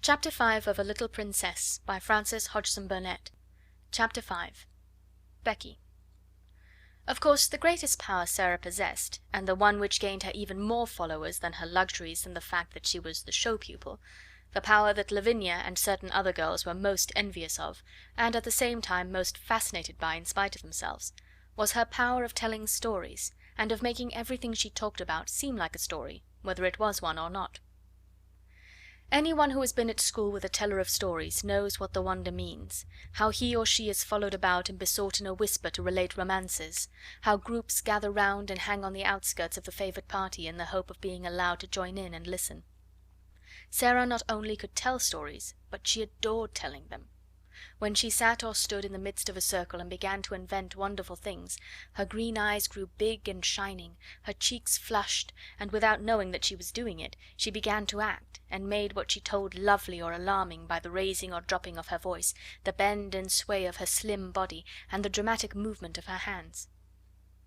Chapter 5 of A Little Princess by Frances Hodgson Burnett. Chapter 5. Becky. Of course, the greatest power Sarah possessed, and the one which gained her even more followers than her luxuries and the fact that she was the show pupil, the power that Lavinia and certain other girls were most envious of, and at the same time most fascinated by in spite of themselves, was her power of telling stories, and of making everything she talked about seem like a story, whether it was one or not. Anyone who has been at school with a teller of stories knows what the wonder means, how he or she is followed about and besought in a whisper to relate romances, how groups gather round and hang on the outskirts of the favoured party in the hope of being allowed to join in and listen. Sarah not only could tell stories, but she adored telling them. When she sat or stood in the midst of a circle and began to invent wonderful things, her green eyes grew big and shining, her cheeks flushed, and without knowing that she was doing it, she began to act, and made what she told lovely or alarming by the raising or dropping of her voice, the bend and sway of her slim body, and the dramatic movement of her hands.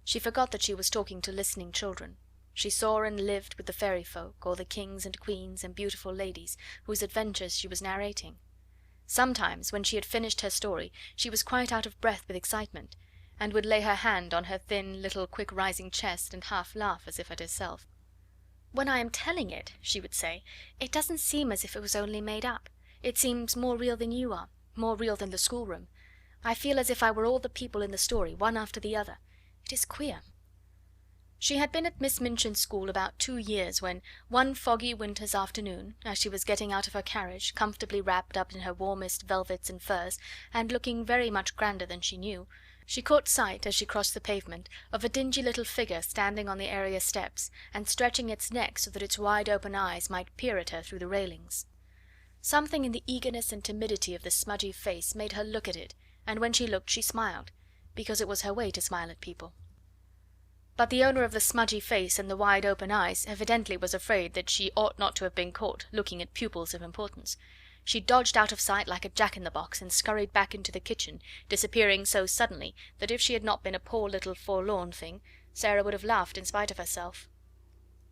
She forgot that she was talking to listening children. She saw and lived with the fairy folk, or the kings and queens and beautiful ladies whose adventures she was narrating. Sometimes, when she had finished her story, she was quite out of breath with excitement, and would lay her hand on her thin, little, quick-rising chest and half laugh as if at herself. "When I am telling it," she would say, "it doesn't seem as if it was only made up. It seems more real than you are, more real than the schoolroom. I feel as if I were all the people in the story, one after the other. It is queer." She had been at Miss Minchin's school about 2 years when, one foggy winter's afternoon, as she was getting out of her carriage, comfortably wrapped up in her warmest velvets and furs, and looking very much grander than she knew, she caught sight, as she crossed the pavement, of a dingy little figure standing on the area steps, and stretching its neck so that its wide open eyes might peer at her through the railings. Something in the eagerness and timidity of the smudgy face made her look at it, and when she looked she smiled, because it was her way to smile at people. But the owner of the smudgy face and the wide open eyes evidently was afraid that she ought not to have been caught looking at pupils of importance. She dodged out of sight like a jack-in-the-box and scurried back into the kitchen, disappearing so suddenly that if she had not been a poor little forlorn thing, Sarah would have laughed in spite of herself.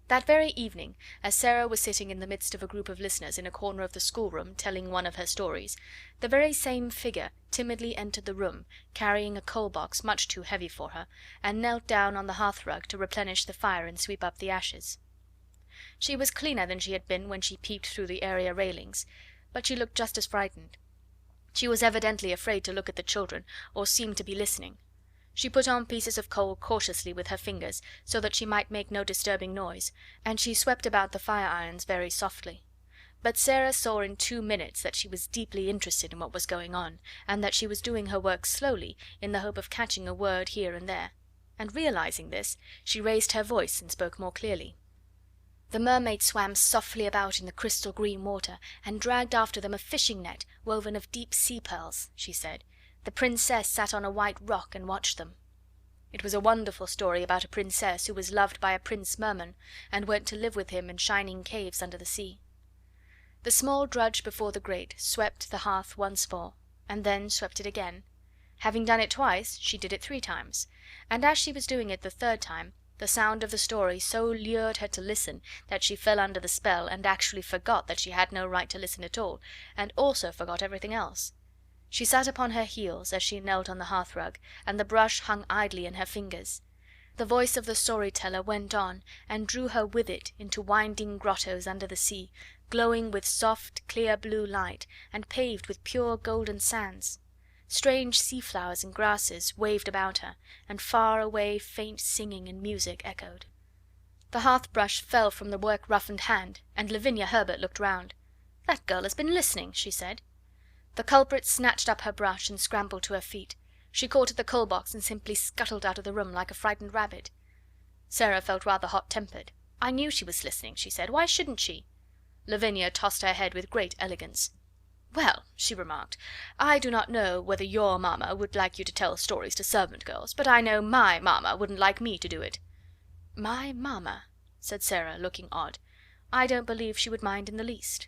That very evening, as Sarah was sitting in the midst of a group of listeners in a corner of the schoolroom telling one of her stories, the very same figure timidly entered the room, carrying a coal-box much too heavy for her, and knelt down on the hearth-rug to replenish the fire and sweep up the ashes. She was cleaner than she had been when she peeped through the area railings, but she looked just as frightened. She was evidently afraid to look at the children, or seemed to be listening. She put on pieces of coal cautiously with her fingers, so that she might make no disturbing noise, and she swept about the fire irons very softly. But Sarah saw in 2 minutes that she was deeply interested in what was going on, and that she was doing her work slowly, in the hope of catching a word here and there; and realizing this, she raised her voice and spoke more clearly. "The mermaids swam softly about in the crystal green water, and dragged after them a fishing net woven of deep sea pearls," she said. "The princess sat on a white rock and watched them." It was a wonderful story about a princess who was loved by a prince merman, and went to live with him in shining caves under the sea. The small drudge before the grate swept the hearth once more, and then swept it again. Having done it twice, she did it 3 times, and as she was doing it the 3rd time, the sound of the story so lured her to listen that she fell under the spell, and actually forgot that she had no right to listen at all, and also forgot everything else. She sat upon her heels as she knelt on the hearth-rug, and the brush hung idly in her fingers. The voice of the storyteller went on, and drew her with it into winding grottos under the sea, glowing with soft, clear blue light, and paved with pure golden sands. Strange sea flowers and grasses waved about her, and far away faint singing and music echoed. The hearth-brush fell from the work-roughened hand, and Lavinia Herbert looked round. "That girl has been listening," she said. The culprit snatched up her brush and scrambled to her feet. She caught at the coal-box and simply scuttled out of the room like a frightened rabbit. Sarah felt rather hot-tempered. "I knew she was listening," she said. "Why shouldn't she?" Lavinia tossed her head with great elegance. "Well," she remarked, "I do not know whether your mamma would like you to tell stories to servant girls, but I know my mamma wouldn't like me to do it." "My mamma?" said Sarah, looking odd. "I don't believe she would mind in the least.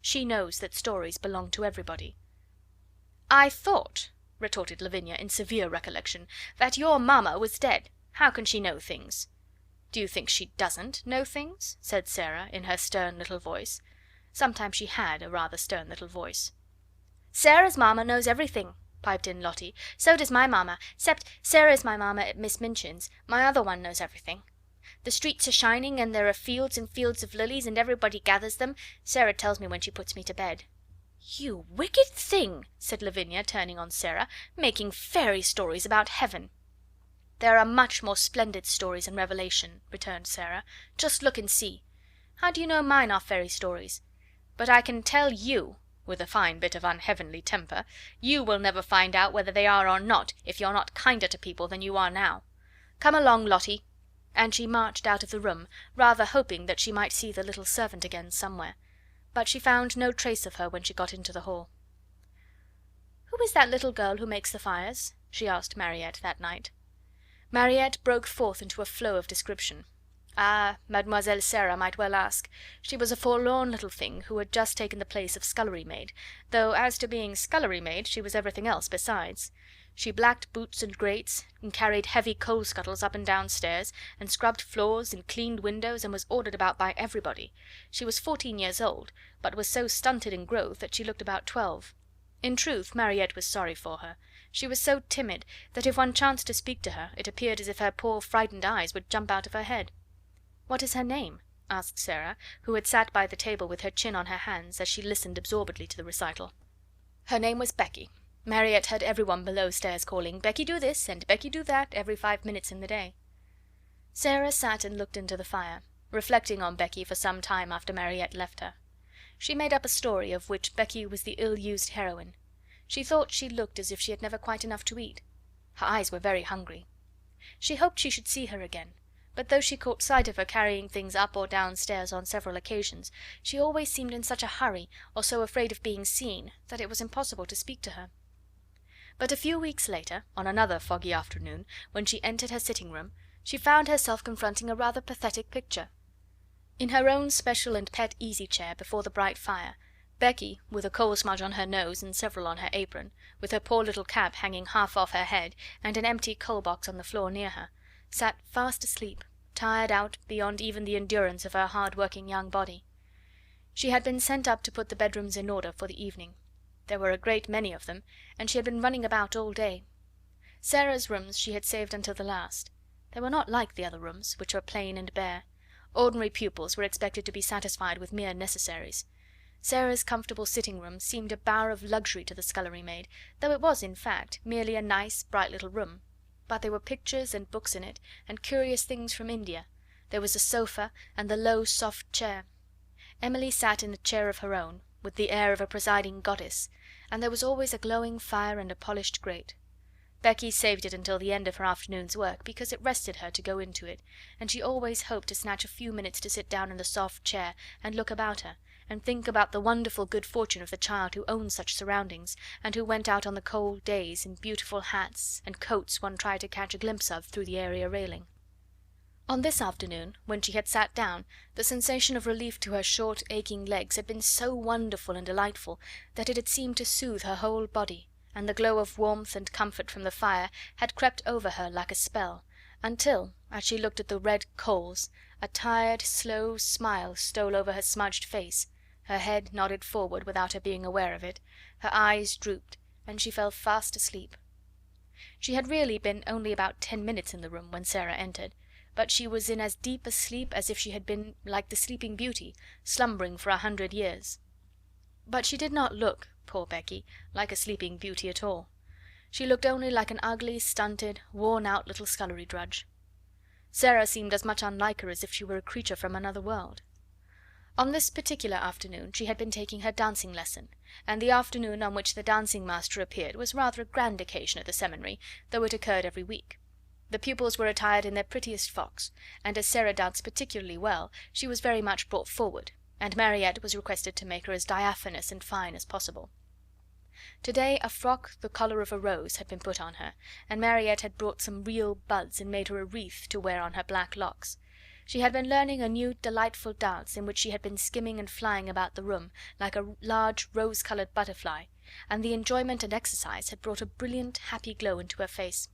She knows that stories belong to everybody." "I thought," retorted Lavinia in severe recollection, "that your mamma was dead. How can she know things?" "Do you think she doesn't know things?" said Sarah in her stern little voice. Sometimes she had a rather stern little voice. "Sarah's mamma knows everything," piped in Lottie. "So does my mamma, 'cept Sarah is my mamma at Miss Minchin's. My other one knows everything. The streets are shining, and there are fields and fields of lilies, and everybody gathers them. Sarah tells me when she puts me to bed." "You wicked thing!" said Lavinia, turning on Sarah, "making fairy stories about heaven." "There are much more splendid stories in Revelation," returned Sarah. "Just look and see. How do you know mine are fairy stories? But I can tell you," with a fine bit of unheavenly temper, "you will never find out whether they are or not if you're not kinder to people than you are now. Come along, Lottie." And she marched out of the room, rather hoping that she might see the little servant again somewhere. But she found no trace of her when she got into the hall. "Who is that little girl who makes the fires?" she asked Mariette that night. Mariette broke forth into a flow of description. Ah, Mademoiselle Sarah might well ask. She was a forlorn little thing who had just taken the place of scullery maid, though as to being scullery maid she was everything else besides. She blacked boots and grates, and carried heavy coal scuttles up and down stairs, and scrubbed floors and cleaned windows, and was ordered about by everybody. She was 14 years old, but was so stunted in growth that she looked about 12. In truth, Mariette was sorry for her. She was so timid that if one chanced to speak to her it appeared as if her poor frightened eyes would jump out of her head. "What is her name?" asked Sarah, who had sat by the table with her chin on her hands as she listened absorbedly to the recital. Her name was Becky. Mariette heard everyone below stairs calling, "Becky, do this," and "Becky, do that," every 5 minutes in the day. Sarah sat and looked into the fire, reflecting on Becky for some time after Mariette left her. She made up a story of which Becky was the ill-used heroine. She thought she looked as if she had never quite enough to eat. Her eyes were very hungry. She hoped she should see her again, but though she caught sight of her carrying things up or down stairs on several occasions, she always seemed in such a hurry, or so afraid of being seen, that it was impossible to speak to her. But a few weeks later, on another foggy afternoon, when she entered her sitting room, she found herself confronting a rather pathetic picture. In her own special and pet easy chair before the bright fire, Becky, with a coal smudge on her nose and several on her apron, with her poor little cap hanging half off her head, and an empty coal box on the floor near her, sat fast asleep, tired out beyond even the endurance of her hard-working young body. She had been sent up to put the bedrooms in order for the evening. There were a great many of them, and she had been running about all day. Sarah's rooms she had saved until the last. They were not like the other rooms, which were plain and bare. Ordinary pupils were expected to be satisfied with mere necessaries. Sarah's comfortable sitting room seemed a bower of luxury to the scullery maid, though it was, in fact, merely a nice, bright little room. But there were pictures and books in it, and curious things from India. There was a sofa, and the low, soft chair. Emily sat in a chair of her own, with the air of a presiding goddess, and there was always a glowing fire and a polished grate. Becky saved it until the end of her afternoon's work, because it rested her to go into it, and she always hoped to snatch a few minutes to sit down in the soft chair and look about her, and think about the wonderful good fortune of the child who owned such surroundings, and who went out on the cold days in beautiful hats and coats one tried to catch a glimpse of through the area railing. On this afternoon, when she had sat down, the sensation of relief to her short, aching legs had been so wonderful and delightful that it had seemed to soothe her whole body, and the glow of warmth and comfort from the fire had crept over her like a spell, until, as she looked at the red coals, a tired, slow smile stole over her smudged face, her head nodded forward without her being aware of it, her eyes drooped, and she fell fast asleep. She had really been only about 10 minutes in the room when Sarah entered, but she was in as deep a sleep as if she had been, like the Sleeping Beauty, slumbering for 100 years. But she did not look, poor Becky, like a Sleeping Beauty at all. She looked only like an ugly, stunted, worn-out little scullery drudge. Sarah seemed as much unlike her as if she were a creature from another world. On this particular afternoon she had been taking her dancing lesson, and the afternoon on which the dancing master appeared was rather a grand occasion at the seminary, though it occurred every week. The pupils were attired in their prettiest frocks, and as Sarah danced particularly well, she was very much brought forward, and Mariette was requested to make her as diaphanous and fine as possible. Today a frock the colour of a rose had been put on her, and Mariette had brought some real buds and made her a wreath to wear on her black locks. She had been learning a new delightful dance in which she had been skimming and flying about the room like a large rose-coloured butterfly, and the enjoyment and exercise had brought a brilliant, happy glow into her face.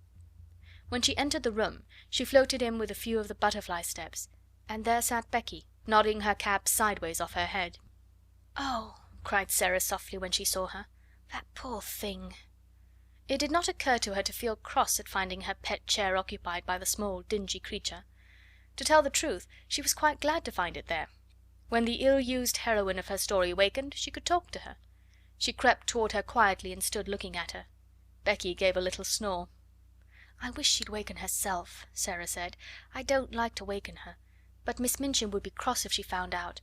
When she entered the room, she floated in with a few of the butterfly steps, and there sat Becky, nodding her cap sideways off her head. "Oh," cried Sarah softly when she saw her, "that poor thing!" It did not occur to her to feel cross at finding her pet chair occupied by the small dingy creature. To tell the truth, she was quite glad to find it there. When the ill-used heroine of her story wakened, she could talk to her. She crept toward her quietly and stood looking at her. Becky gave a little snore. "I wish she'd waken herself," Sarah said. "I don't like to waken her, but Miss Minchin would be cross if she found out.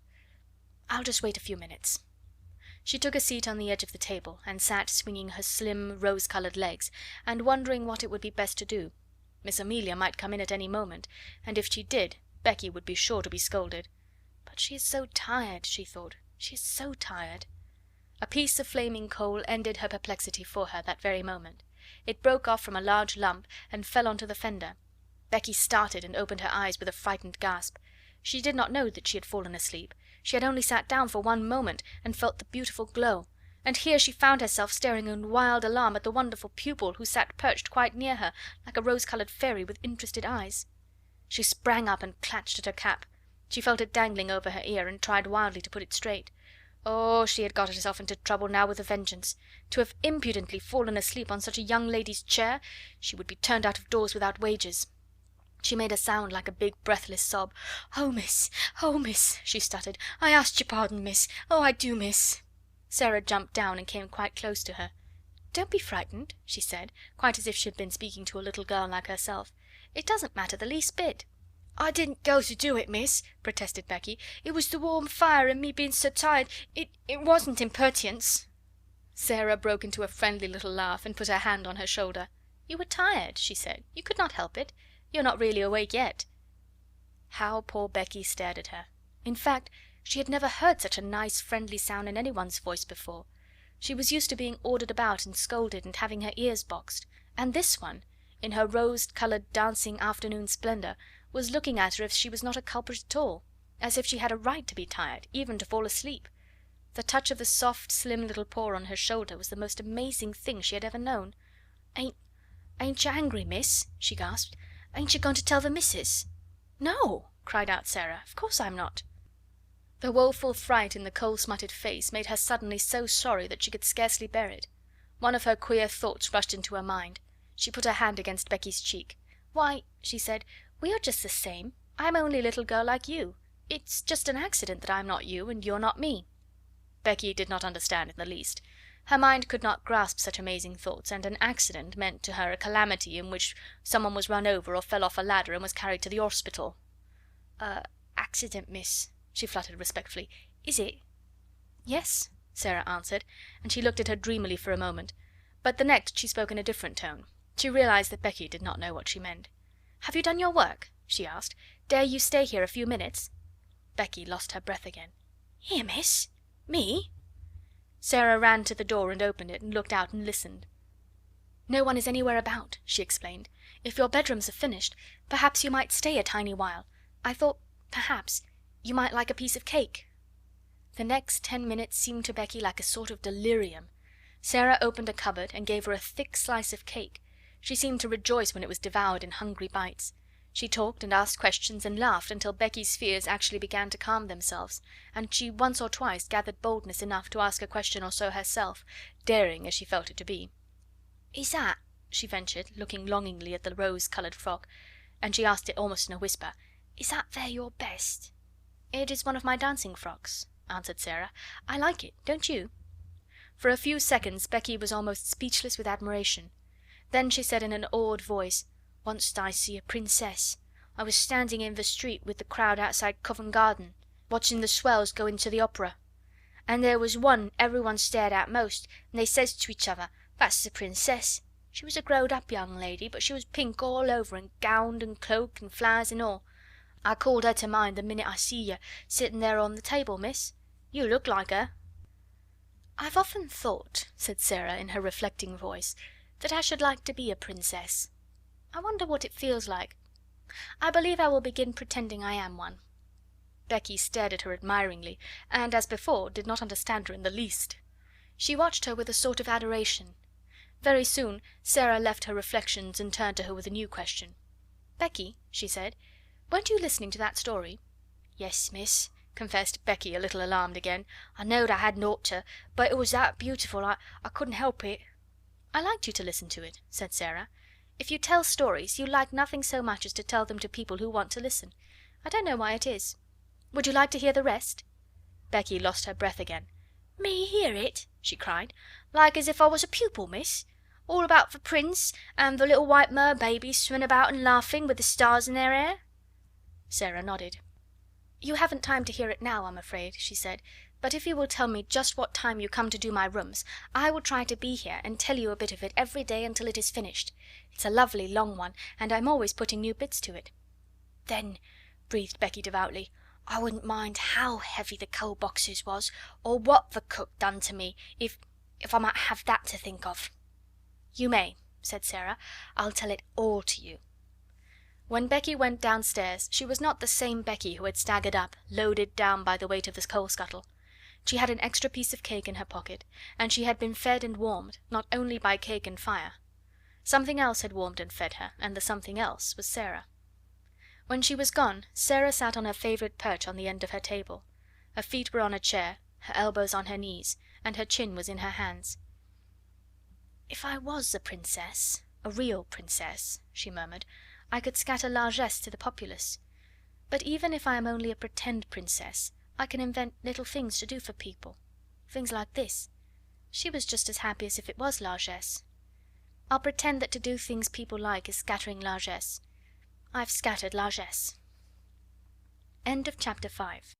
I'll just wait a few minutes." She took a seat on the edge of the table, and sat swinging her slim, rose-coloured legs, and wondering what it would be best to do. Miss Amelia might come in at any moment, and if she did, Becky would be sure to be scolded. "But she is so tired," she thought. "She is so tired." A piece of flaming coal ended her perplexity for her that very moment. It broke off from a large lump and fell on to the fender. Becky started and opened her eyes with a frightened gasp. She did not know that she had fallen asleep. She had only sat down for one moment and felt the beautiful glow, and here she found herself staring in wild alarm at the wonderful pupil who sat perched quite near her, like a rose-coloured fairy with interested eyes. She sprang up and clutched at her cap. She felt it dangling over her ear, and tried wildly to put it straight. Oh, she had got herself into trouble now with a vengeance. To have impudently fallen asleep on such a young lady's chair! She would be turned out of doors without wages. She made a sound like a big breathless sob. "Oh, miss! Oh, miss!" she stuttered. "I ask your pardon, miss. Oh, I do, miss." Sarah jumped down and came quite close to her. "Don't be frightened," she said, quite as if she had been speaking to a little girl like herself. "It doesn't matter the least bit." "I didn't go to do it, miss," protested Becky. "It was the warm fire and me being so tired. It wasn't impertience." Sarah broke into a friendly little laugh and put her hand on her shoulder. "You were tired," she said. "You could not help it. You're not really awake yet." How poor Becky stared at her. In fact, she had never heard such a nice friendly sound in anyone's voice before. She was used to being ordered about and scolded and having her ears boxed, and this one, in her rose-coloured dancing afternoon splendour, was looking at her as if she was not a culprit at all, as if she had a right to be tired, even to fall asleep. The touch of the soft, slim little paw on her shoulder was the most amazing thing she had ever known. Ain't you angry, miss?" she gasped. "Ain't you going to tell the missus?" "No," cried out Sarah. "Of course I'm not." The woeful fright in the coal-smutted face made her suddenly so sorry that she could scarcely bear it. One of her queer thoughts rushed into her mind. She put her hand against Becky's cheek. "Why," she said, "we are just the same. I'm only a little girl like you. It's just an accident that I'm not you and you're not me." Becky did not understand in the least. Her mind could not grasp such amazing thoughts, and an accident meant to her a calamity in which someone was run over or fell off a ladder and was carried to the hospital. Accident, miss," she fluttered respectfully. "Is it?" "Yes," Sarah answered, and she looked at her dreamily for a moment. But the next she spoke in a different tone. She realised that Becky did not know what she meant. "Have you done your work?" she asked. "Dare you stay here a few minutes?" Becky lost her breath again. "Here, miss? Me?" Sarah ran to the door and opened it, and looked out and listened. "No one is anywhere about," she explained. "If your bedrooms are finished, perhaps you might stay a tiny while. I thought perhaps you might like a piece of cake." The next 10 minutes seemed to Becky like a sort of delirium. Sarah opened a cupboard and gave her a thick slice of cake. She seemed to rejoice when it was devoured in hungry bites. She talked and asked questions and laughed until Becky's fears actually began to calm themselves, and she once or twice gathered boldness enough to ask a question or so herself, daring as she felt it to be. "Is that," she ventured, looking longingly at the rose-coloured frock, and she asked it almost in a whisper, "is that there your best?" "It is one of my dancing frocks," answered Sarah. "I like it, don't you?" For a few seconds Becky was almost speechless with admiration. Then she said in an awed voice, "Once I see a princess. I was standing in the street with the crowd outside Covent Garden, watching the swells go into the opera. And there was one everyone stared at most, and they says to each other, 'That's the princess.' She was a growed-up young lady, but she was pink all over, and gowned and cloak and flowers and all. I called her to mind the minute I see you sitting there on the table, miss. You look like her." "I've often thought," said Sarah in her reflecting voice, "that I should like to be a princess. I wonder what it feels like. I believe I will begin pretending I am one." Becky stared at her admiringly, and, as before, did not understand her in the least. She watched her with a sort of adoration. Very soon Sarah left her reflections and turned to her with a new question. "Becky," she said, "weren't you listening to that story?" "Yes, miss. confessed Becky, a little alarmed again. "I knowed I hadn't ought to, but it was that beautiful I couldn't help it." "I liked you to listen to it," said Sarah. "If you tell stories, you like nothing so much as to tell them to people who want to listen. I don't know why it is. Would you like to hear the rest?" Becky lost her breath again. "Me hear it?" she cried. "Like as if I was a pupil, miss? All about the Prince, and the little white mer babies swimming about and laughing, with the stars in their hair?" Sarah nodded. "You haven't time to hear it now, I'm afraid," she said, "but if you will tell me just what time you come to do my rooms, I will try to be here and tell you a bit of it every day until it is finished. It's a lovely long one, and I'm always putting new bits to it." "Then," breathed Becky devoutly, "I wouldn't mind how heavy the coal boxes was, or what the cook done to me, if I might have that to think of." "You may," said Sarah. "I'll tell it all to you." When Becky went downstairs she was not the same Becky who had staggered up, loaded down by the weight of the coal scuttle. She had an extra piece of cake in her pocket, and she had been fed and warmed, not only by cake and fire. Something else had warmed and fed her, and the something else was Sarah. When she was gone, Sarah sat on her favourite perch on the end of her table. Her feet were on a chair, her elbows on her knees, and her chin was in her hands. "If I was a princess, a real princess," she murmured, "I could scatter largesse to the populace. But even if I am only a pretend princess, I can invent little things to do for people. Things like this. She was just as happy as if it was largesse. I'll pretend that to do things people like is scattering largesse. I've scattered largesse." End of chapter 5.